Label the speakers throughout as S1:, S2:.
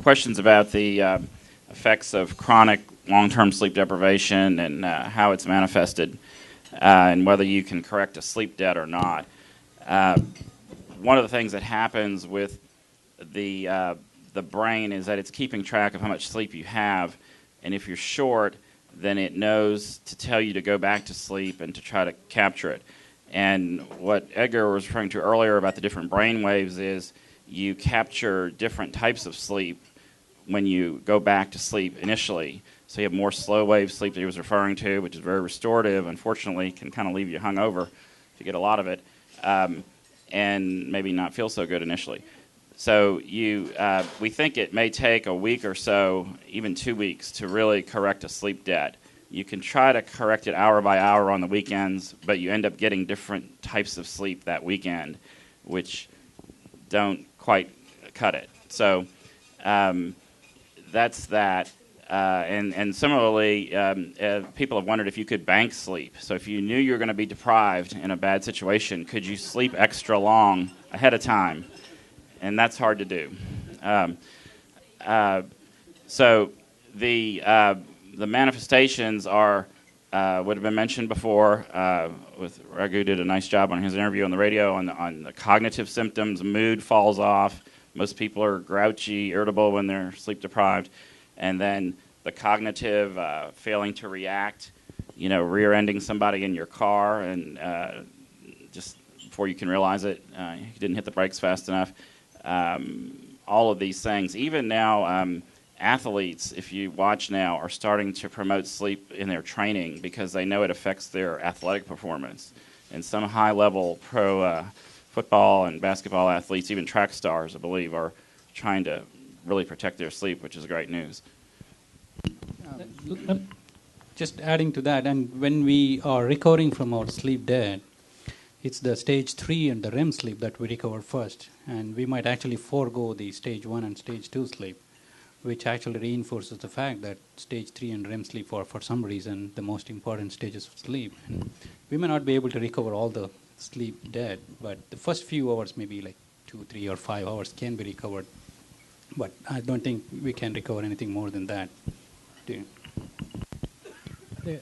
S1: questions about the effects of chronic long-term sleep deprivation and how it's manifested, and whether you can correct a sleep debt or not. One of the things that happens with the brain is that it's keeping track of how much sleep you have, and if you're short, then it knows to tell you to go back to sleep and to try to capture it. And what Edgar was referring to earlier about the different brain waves is you capture different types of sleep when you go back to sleep initially. So you have more slow wave sleep that he was referring to, which is very restorative. Unfortunately, can kind of leave you hungover if you get a lot of it, and maybe not feel so good initially. So we think it may take a week or so, even 2 weeks, to really correct a sleep debt. You can try to correct it hour by hour on the weekends, but you end up getting different types of sleep that weekend, which don't quite cut it. So that's that. And similarly, people have wondered if you could bank sleep. So if you knew you were going to be deprived in a bad situation, could you sleep extra long ahead of time? And that's hard to do. So the manifestations are would have been mentioned before. With Raghu did a nice job on his interview on the radio on the cognitive symptoms. Mood falls off. Most people are grouchy, irritable when they're sleep deprived, and then the cognitive failing to react. Rear-ending somebody in your car and just before you can realize it, you didn't hit the brakes fast enough. All of these things. Even now, athletes, if you watch now, are starting to promote sleep in their training because they know it affects their athletic performance. And some high-level pro football and basketball athletes, even track stars, I believe, are trying to really protect their sleep, which is great news.
S2: Just adding to that, and when we are recovering from our sleep debt, it's the stage 3 and the REM sleep that we recover first, and we might actually forego the stage 1 and stage 2 sleep, which actually reinforces the fact that stage 3 and REM sleep are, for some reason, the most important stages of sleep. And we may not be able to recover all the sleep debt, but the first few hours, maybe like 2, 3, or 5 hours, can be recovered. But I don't think we can recover anything more than that.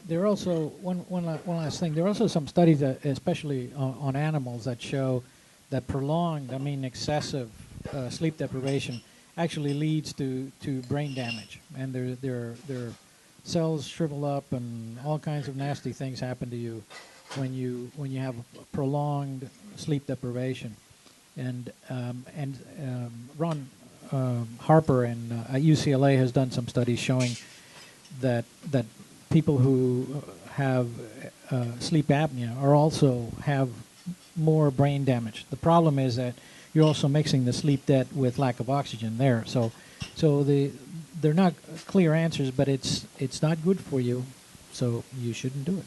S3: There are also one last thing. There are also some studies, that, especially on animals, that show that prolonged, excessive sleep deprivation actually leads to brain damage, and their cells shrivel up, and all kinds of nasty things happen to you when you have prolonged sleep deprivation. And Ron Harper at UCLA has done some studies showing that people who have sleep apnea have more brain damage. The problem is that you're also mixing the sleep debt with lack of oxygen there. So they're not clear answers, but it's not good for you, so you shouldn't do it.